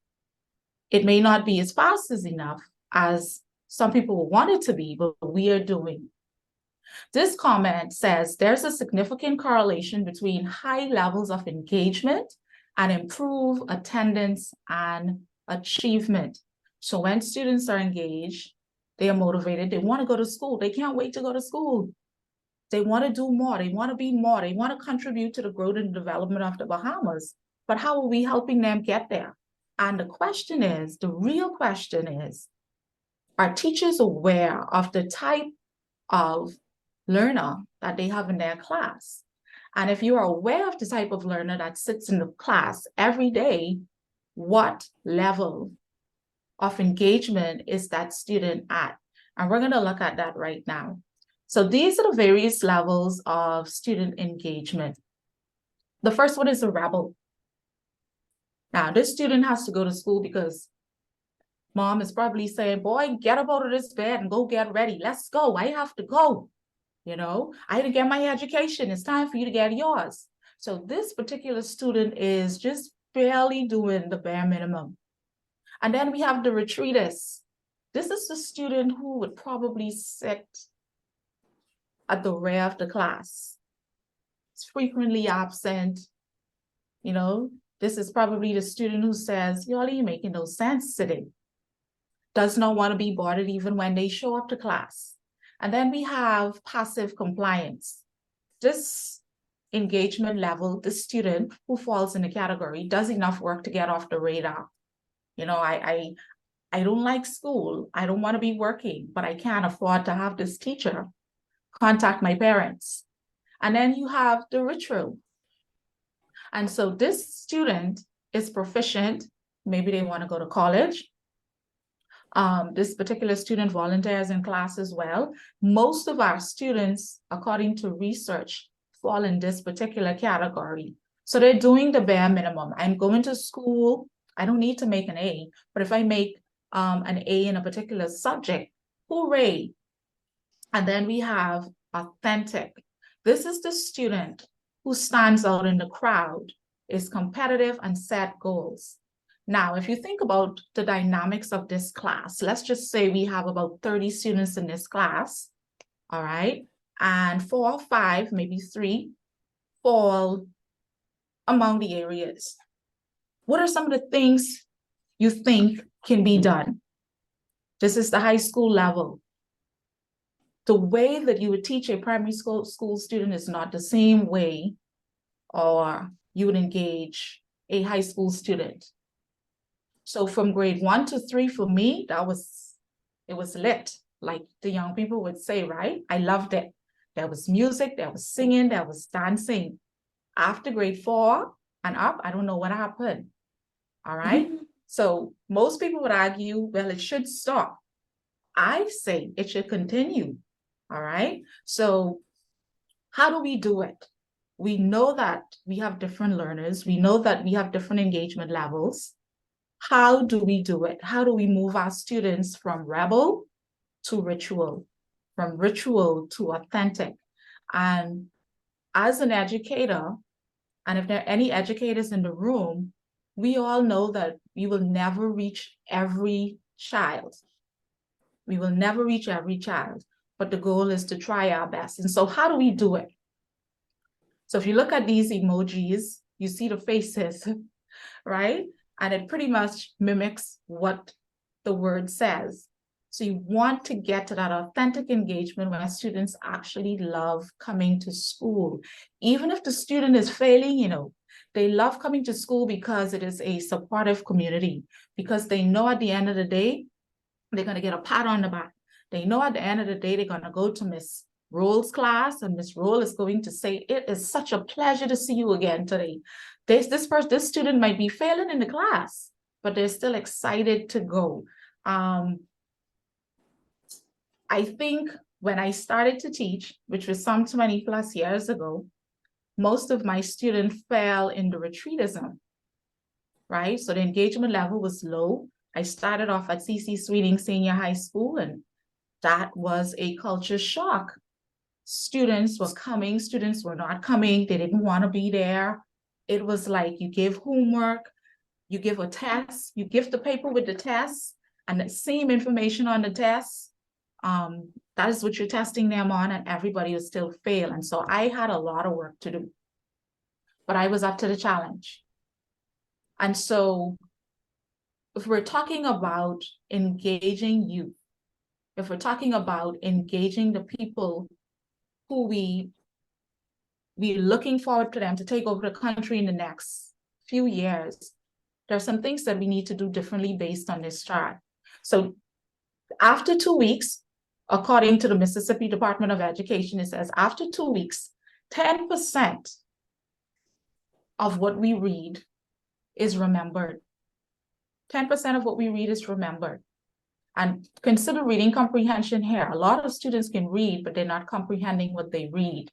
it may not be as fast as enough as some people want it to be, but we are doing. This comment says there's a significant correlation between high levels of engagement and improved attendance and achievement. So when students are engaged, they are motivated, they want to go to school, they can't wait to go to school. They want to do more, they want to be more, they want to contribute to the growth and development of the Bahamas. But how are we helping them get there? And the question is, the real question is, are teachers aware of the type of learner that they have in their class? And if you are aware of the type of learner that sits in the class every day, what level of engagement is that student at? And we're going to look at that right now. So these are the various levels of student engagement. The first one is a rebel. Now, this student has to go to school because mom is probably saying, boy, get up out of this bed and go get ready. Let's go. I have to go. You know, I didn't get my education. It's time for you to get yours. So this particular student is just barely doing the bare minimum. And then we have the retreaters. This is the student who would probably sit at the rear of the class. It's frequently absent. You know, this is probably the student who says, y'all ain't making no sense today. Does not want to be bothered even when they show up to class. And then we have passive compliance. This engagement level, the student who falls in the category does enough work to get off the radar. You know, I don't like school. I don't want to be working, but I can't afford to have this teacher contact my parents. And then you have the ritual. And so this student is proficient. Maybe they want to go to college. This particular student volunteers in class as well. Most of our students, according to research, fall in this particular category. So they're doing the bare minimum. I'm going to school. I don't need to make an A, but if I make an A in a particular subject, hooray. And then we have authentic. This is the student who stands out in the crowd, is competitive and set goals. Now, if you think about the dynamics of this class, let's just say we have about 30 students in this class, all right? And 4 or 5, maybe 3 fall among the areas. What are some of the things you think can be done? This is the high school level. The way that you would teach a primary school student is not the same way or you would engage a high school student. So from grade 1 to 3 for me, it was lit, like the young people would say, right? I loved it. There was music, there was singing, there was dancing. After grade 4 and up, I don't know what happened. All right. So most people would argue, well, it should stop. I say it should continue. All right. So how do we do it? We know that we have different learners. We know that we have different engagement levels. How do we do it? How do we move our students from rebel to ritual, from ritual to authentic? And as an educator, and if there are any educators in the room, we all know that we will never reach every child. We will never reach every child, but the goal is to try our best. And so how do we do it? So if you look at these emojis, you see the faces, right? And it pretty much mimics what the word says. So you want to get to that authentic engagement where students actually love coming to school. Even if the student is failing, you know, they love coming to school because it is a supportive community, because they know at the end of the day, they're going to get a pat on the back. They know at the end of the day, they're going to go to Miss Roll's class, and Miss Roll is going to say, it is such a pleasure to see you again today. This student might be failing in the class, but they're still excited to go. I think when I started to teach, which was some 20+ years ago, most of my students fell in the retreatism, right? So the engagement level was low. I started off at C.C. Sweeting Senior High School, and that was a culture shock. Students were coming, students were not coming, they didn't want to be there. It was like you give homework, you give a test, you give the paper with the test, and the same information on the test, that is what you're testing them on, and everybody will still fail. And so I had a lot of work to do, but I was up to the challenge. And so if we're talking about engaging youth, if we're talking about engaging the people who we're looking forward to them to take over the country in the next few years, there are some things that we need to do differently based on this chart. So after 2 weeks, according to the Mississippi Department of Education, it says after 2 weeks, 10% of what we read is remembered. 10% of what we read is remembered. And consider reading comprehension here. A lot of students can read, but they're not comprehending what they read.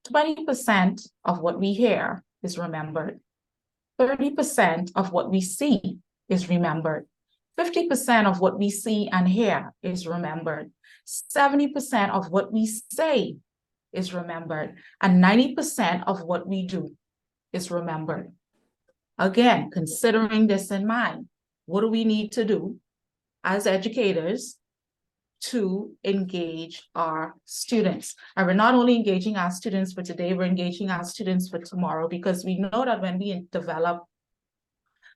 20% of what we hear is remembered. 30% of what we see is remembered. 50% of what we see and hear is remembered. 70% of what we say is remembered. And 90% of what we do is remembered. Again, considering this in mind, what do we need to do as educators to engage our students? And we're not only engaging our students for today, we're engaging our students for tomorrow, because we know that when we develop,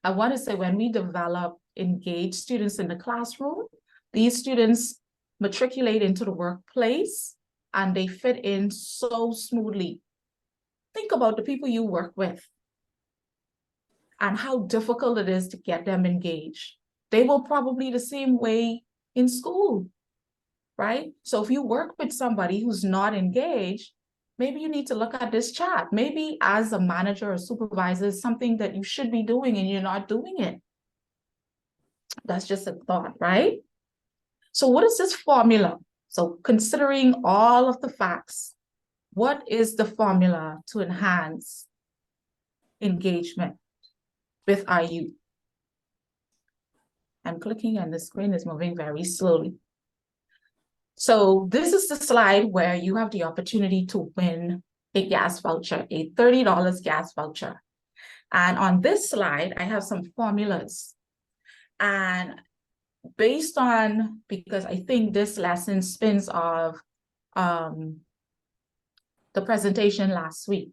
I want to say when we develop engaged students in the classroom, these students matriculate into the workplace and they fit in so smoothly. Think about the people you work with and how difficult it is to get them engaged. They will probably the same way in school, right? So if you work with somebody who's not engaged, maybe you need to look at this chart. Maybe as a manager or supervisor, it's something that you should be doing and you're not doing it. That's just a thought, right? So what is this formula? So considering all of the facts, what is the formula to enhance engagement with our youth? I'm clicking and the screen is moving very slowly. So this is the slide where you have the opportunity to win a gas voucher, a $30 gas voucher. And on this slide, I have some formulas. And based on, because I think this lesson spins off the presentation last week.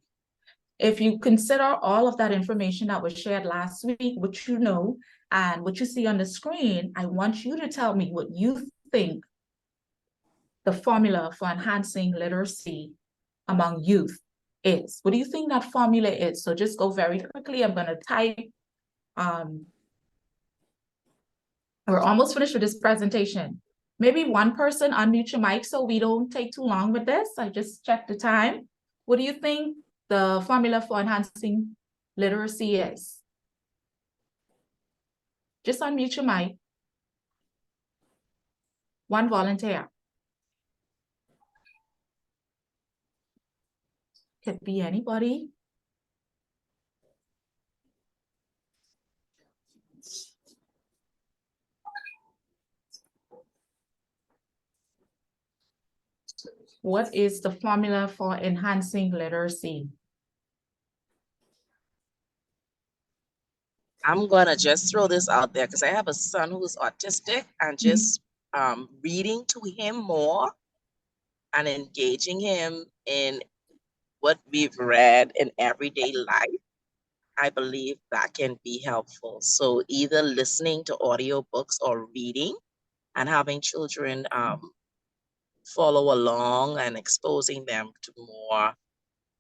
If you consider all of that information that was shared last week, what you know, and what you see on the screen, I want you to tell me what you think the formula for enhancing literacy among youth is. What do you think that formula is? So just go very quickly. I'm going to type. We're almost finished with this presentation. Maybe one person unmute your mic so we don't take too long with this. I just checked the time. What do you think the formula for enhancing literacy is? Just unmute your mic. One volunteer. Could be anybody. What is the formula for enhancing literacy? I'm gonna just throw this out there because I have a son who's autistic, and just reading to him more and engaging him in what we've read in everyday life, I believe that can be helpful. So either listening to audiobooks or reading, and having children follow along and exposing them to more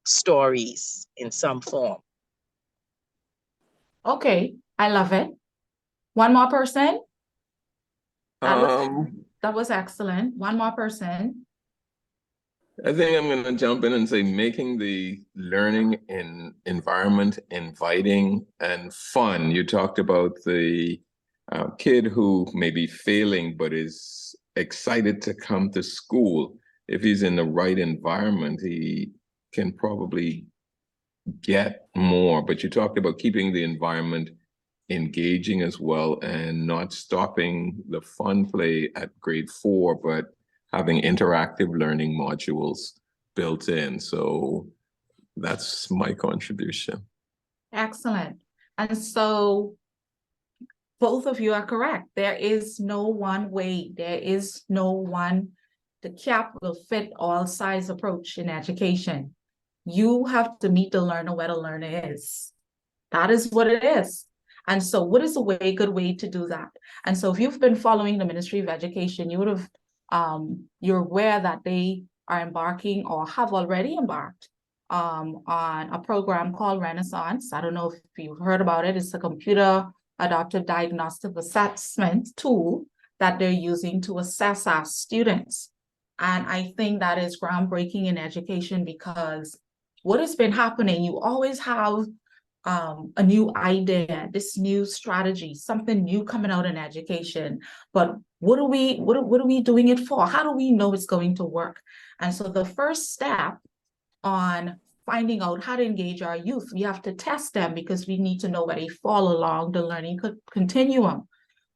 stories in some form. Okay, I love it. One more person? That was excellent. One more person. I think I'm going to jump in and say making the learning environment inviting and fun. You talked about the kid who may be failing but is excited to come to school. If he's in the right environment, he can probably get more. But you talked about keeping the environment engaging as well and not stopping the fun play at grade 4, but having interactive learning modules built in. So that's my contribution. Excellent. And so both of you are correct. There is no one way. There is no one, the cap will fit all size approach in education. You have to meet the learner where the learner is. That is what it is. And so what is a good way to do that? And so if you've been following the Ministry of Education, you would have, you're aware that they are embarking or have already embarked on a program called Renaissance. I don't know if you've heard about it. It's a computer adaptive diagnostic assessment tool that they're using to assess our students. And I think that is groundbreaking in education, because what has been happening, you always have a new idea, this new strategy, something new coming out in education. But what are we doing it for? How do we know it's going to work? And so the first step on finding out how to engage our youth, we have to test them, because we need to know where they fall along the learning continuum.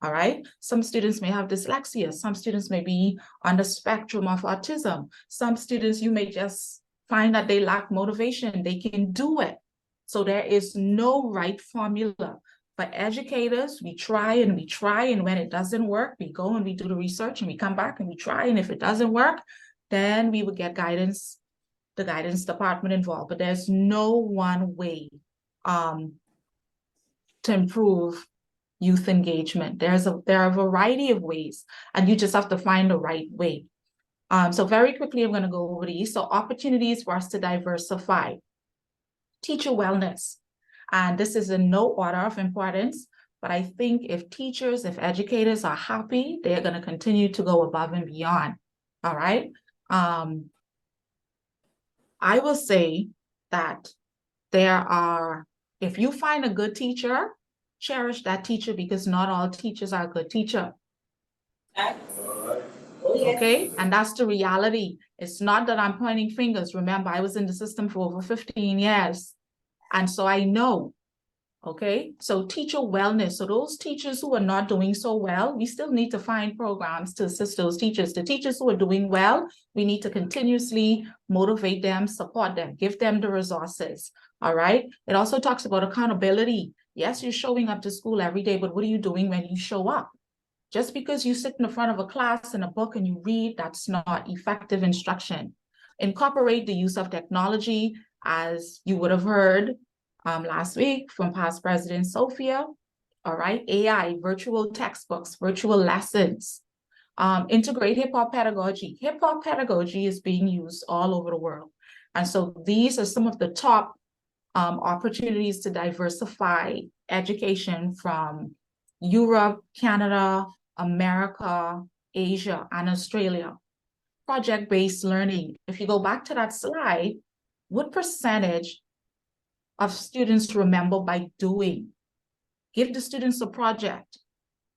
All right. Some students may have dyslexia. Some students may be on the spectrum of autism. Some students, you may just find that they lack motivation. They can do it. So there is no right formula. For educators, we try, and when it doesn't work, we go and we do the research, and we come back and we try, and if it doesn't work, then we would get guidance, the guidance department involved. But there's no one way to improve youth engagement. There are a variety of ways, and you just have to find the right way. So very quickly, I'm going to go over these. So opportunities for us to diversify. Teacher wellness. And this is in no order of importance, but I think if teachers, if educators are happy, they're going to continue to go above and beyond. All right. I will say that if you find a good teacher, cherish that teacher, because not all teachers are a good teacher. Okay, and that's the reality. It's not that I'm pointing fingers. Remember, I was in the system for over 15 years. And so I know Okay, so teacher wellness. So those teachers who are not doing so well, we still need to find programs to assist those teachers. The teachers who are doing well, we need to continuously motivate them, support them, give them the resources. All right. It also talks about accountability. Yes, you're showing up to school every day, but what are you doing when you show up? Just because you sit in the front of a class in a book and you read, that's not effective instruction. Incorporate the use of technology, as you would have heard last week from past President Sophia. All right, AI, virtual textbooks, virtual lessons. Integrate hip hop pedagogy. Hip hop pedagogy is being used all over the world. And so these are some of the top opportunities to diversify education from Europe, Canada, America, Asia, and Australia. Project-based learning. If you go back to that slide, what percentage of students remember by doing? Give the students a project.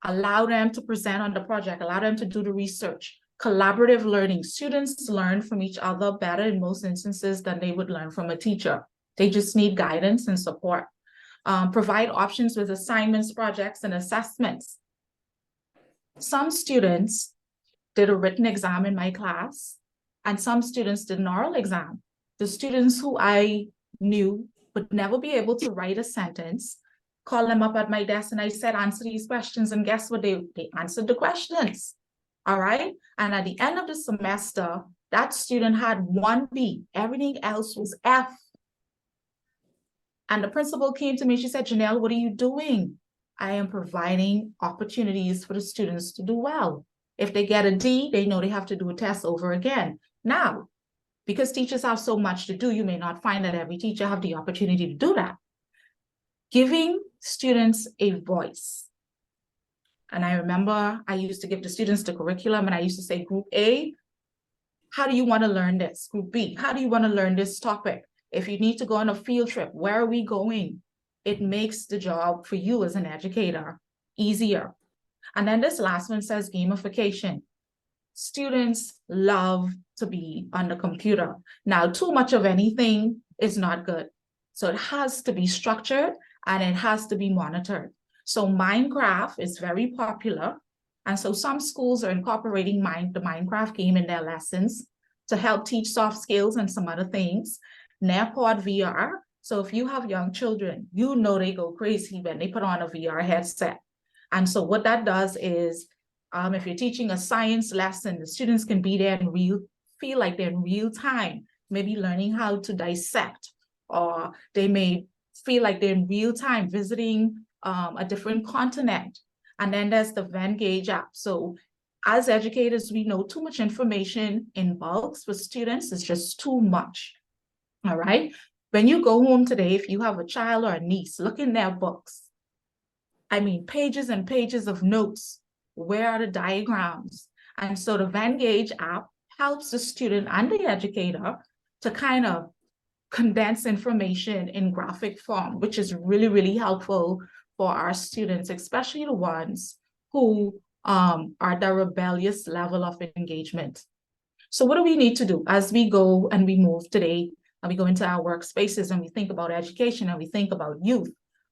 Allow them to present on the project. Allow them to do the research. Collaborative learning. Students learn from each other better in most instances than they would learn from a teacher. They just need guidance and support. Provide options with assignments, projects, and assessments. Some students did a written exam in my class, and some students did an oral exam. The students who I knew would never be able to write a sentence, call them up at my desk and I said, answer these questions, and guess what? They answered the questions, all right? And at the end of the semester, that student had 1 B, everything else was F. And the principal came to me, she said, Janelle, what are you doing? I am providing opportunities for the students to do well. If they get a D, they know they have to do a test over again. Now, because teachers have so much to do, you may not find that every teacher have the opportunity to do that. Giving students a voice. And I remember I used to give the students the curriculum and I used to say, group A, how do you want to learn this? Group B, how do you want to learn this topic? If you need to go on a field trip, where are we going? It makes the job for you as an educator easier. And then this last one says gamification. Students love to be on the computer. Now, too much of anything is not good. So it has to be structured and it has to be monitored. So Minecraft is very popular. And so some schools are incorporating the Minecraft game in their lessons to help teach soft skills and some other things. Nearpod VR. So if you have young children, you know they go crazy when they put on a VR headset. And so what that does is, if you're teaching a science lesson, the students can be there and feel like they're in real time, maybe learning how to dissect, or they may feel like they're in real time visiting a different continent. And then there's the Venngage app. So as educators, we know too much information in bulks for students is just too much. All right. When you go home today, if you have a child or a niece, look in their books. I mean, pages and pages of notes. Where are the diagrams? And so the Venngage app helps the student and the educator to kind of condense information in graphic form, which is really, really helpful for our students, especially the ones who are at the rebellious level of engagement. So what do we need to do as we go and we move today and we go into our workspaces and we think about education and we think about youth?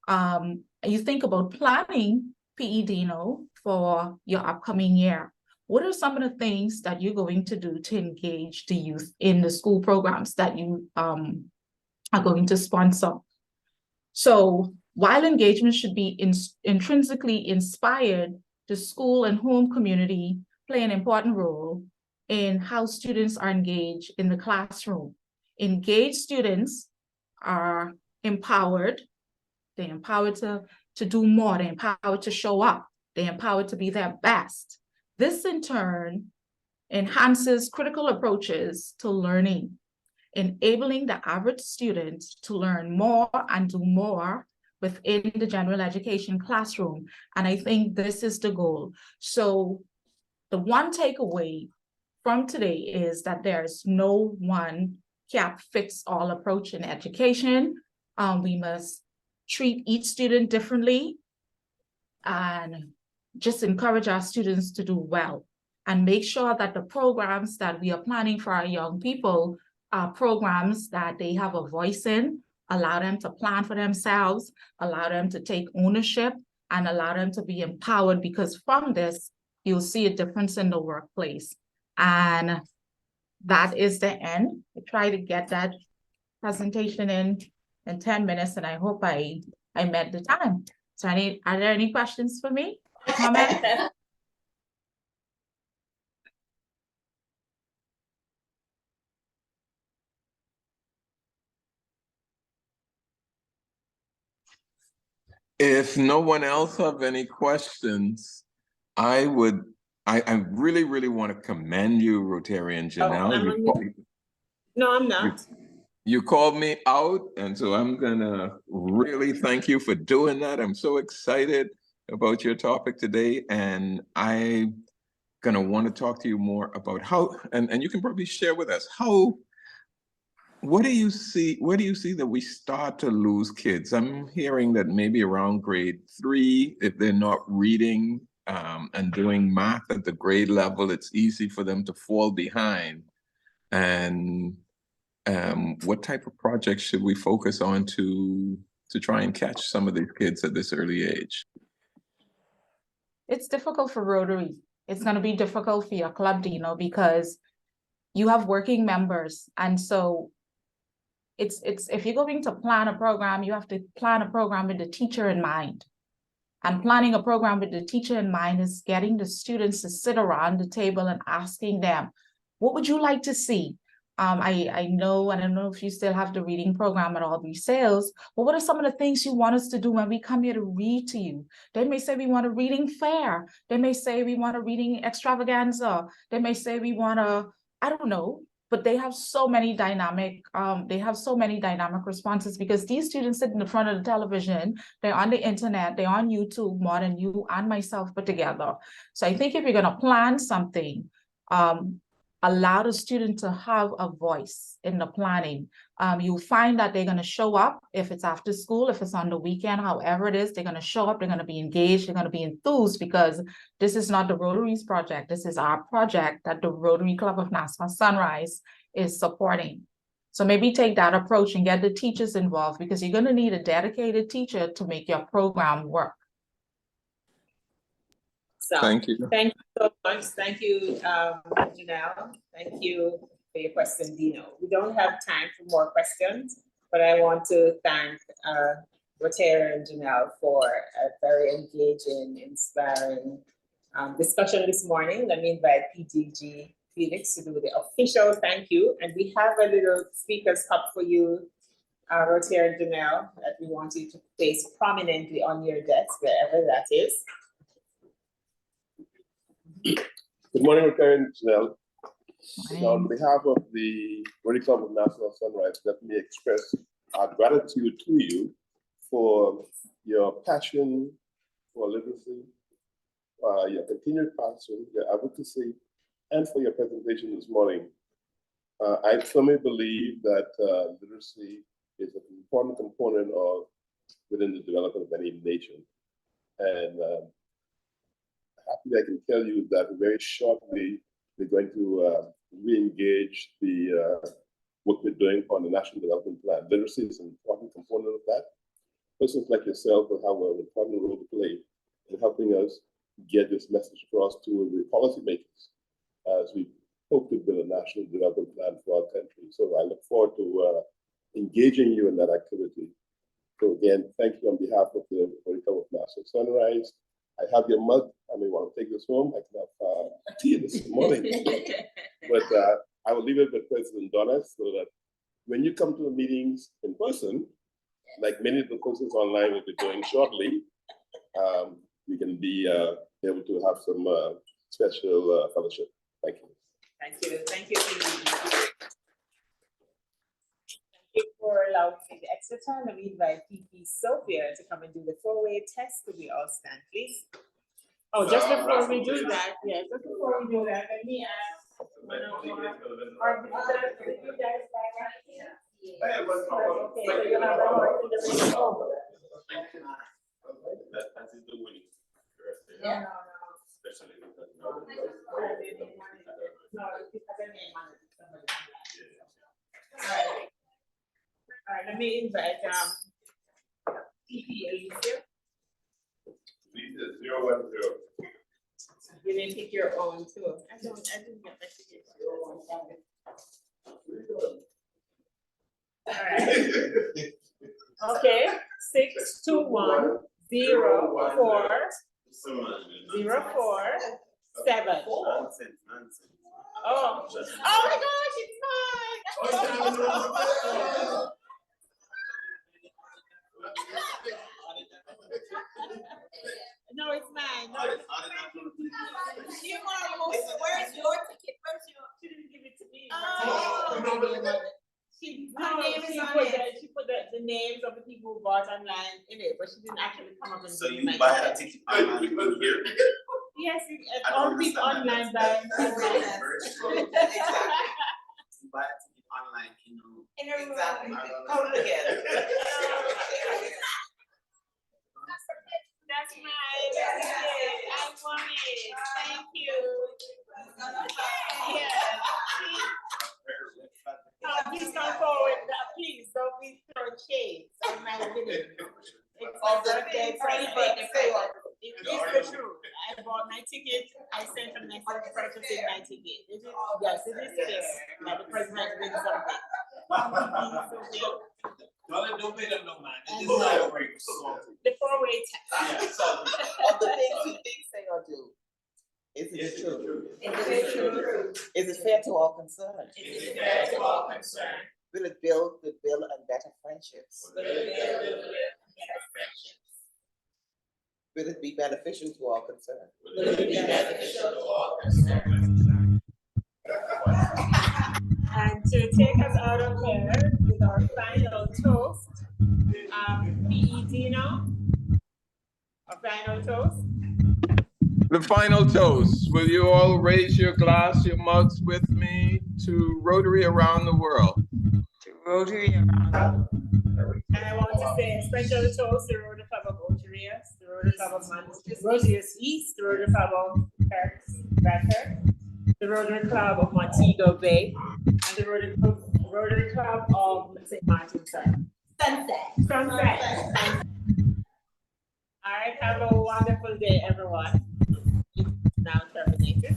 You think about planning PE Dino for your upcoming year. What are some of the things that you're going to do to engage the youth in the school programs that you are going to sponsor? So while engagement should be intrinsically inspired, the school and home community play an important role in how students are engaged in the classroom. Engaged students are empowered. They're empowered to do more. They're empowered to show up. They're empowered to be their best. This in turn enhances critical approaches to learning, enabling the average student to learn more and do more within the general education classroom. And I think this is the goal. So the one takeaway from today is that there's no one cap fits all approach in education. We must treat each student differently and just encourage our students to do well and make sure that the programs that we are planning for our young people are programs that they have a voice in, allow them to plan for themselves, allow them to take ownership, and allow them to be empowered, because from this, you'll see a difference in the workplace. And that is the end. I try to get that presentation in 10 minutes, and I hope I met the time. So are there any questions for me? Comment? If no one else have any questions, I really, really want to commend you, Rotarian Janelle. No, I'm not. You called me out, and so I'm gonna really thank you for doing that. I'm so excited about your topic today, and I'm gonna want to talk to you more about how, and you can probably share with us what do you see, where do you see that we start to lose kids? I'm hearing that maybe around grade 3, if they're not reading and doing math at the grade level, it's easy for them to fall behind. And what type of projects should we focus on to try and catch some of these kids at this early age? It's difficult for Rotary. It's going to be difficult for your club, Dino, because you have working members. And so it's if you're going to plan a program, you have to plan a program with the teacher in mind. And planning a program with the teacher in mind is getting the students to sit around the table and asking them, what would you like to see? I know, and I don't know if you still have the reading program at Aubrey Sales, but what are some of the things you want us to do when we come here to read to you? They may say we want a reading fair. They may say we want a reading extravaganza. They may say we want a, I don't know, but they have so many dynamic, responses, because these students sit in the front of the television, they're on the internet, they're on YouTube more than you and myself put together. So I think if you're gonna plan something, allow the student to have a voice in the planning. You'll find that they're going to show up if it's after school, if it's on the weekend, however it is, they're going to show up, they're going to be engaged, they're going to be enthused, because this is not the Rotary's project. This is our project that the Rotary Club of Nassau Sunrise is supporting. So maybe take that approach and get the teachers involved, because you're going to need a dedicated teacher to make your program work. So, thank you so much. Thank you, Janelle. Thank you for your question, Dino. We don't have time for more questions, but I want to thank Rotarian and Janelle for a very engaging, inspiring discussion this morning. Let me invite PDG Felix to do the official thank you. And we have a little speaker's cup for you, Rotarian Janelle, that we want you to place prominently on your desk, wherever that is. Good morning, Rotarian Janelle. On behalf of the Rotary Club of Nassau Sunrise, let me express our gratitude to you for your passion for literacy, your continued passion, your advocacy, and for your presentation this morning. I firmly believe that literacy is an important component of within the development of any nation. And happily I can tell you that very shortly we're going to re-engage the work we're doing on the National Development Plan. Literacy is an important component of that. Persons like yourself will have an important role to play in helping us get this message across to the policymakers as we hope to build a national development plan for our country. So I look forward to engaging you in that activity. So again, thank you on behalf of the Rotary Club of Nassau Sunrise. I have your mug. I may want to take this home. I can have tea this morning. But I will leave it with President Donna so that when you come to the meetings in person, like many of the courses online will be doing shortly, we can be able to have some special fellowship. Thank you. Thank you. Thank you. Thank you for allowing me the extra time. Let me invite PP Sophia to come and do the 4-way test. Could we all stand, please? Oh, just before we do that, yeah, just before we do that, let me ask one of our visitors, if you guys back right here. Okay, so you have a horse in the ring over. Yeah. Especially no, because I didn't want somebody. All right. All right, let me invite, PP Alicia. Please, 010. You didn't pick your own too. I didn't get my ticket. All right. Okay, 621-04-04-7. Oh my gosh, it's mine. No, it's mine. No, it's you almost, where's your ticket? She didn't give it to me. She put the names of the people who bought online in it, but she didn't actually come up and So give me you my buy a ticket. ticket online here? Yes, I all don't people understand online buy. You buy a ticket online in In a room. Exactly. Hold it together. That's mine. That's it. I want it. Thank you. Yeah. Please come forward. Please don't be throwing shades on my video. It's my birthday present. It is the truth. I bought my ticket. I sent a message purchasing my ticket. Yes, it is fair. Now the president did something. Don't pay them no mind. And It's just celebrate. the four-way test. Of the things you think, say, or do, is it true? Is it fair to all concerned? Will it build goodwill and better friendships? Will it be beneficial to all concerned? And to take us out of here with our final toast, P.E. Dino, our final toast. The final toast. Will you all raise your glass, your mugs with me to Rotary around the world? To Rotary around the world. And I want to say a special toast to Rotary Club of Ocherias, the Rotary Club of Rotary East, the Rotary Club of Becker, the Rotary Club of Montego Bay, and the Rotary Club of St. Martin's Sunset. All right, have a wonderful day, everyone. It's now terminated.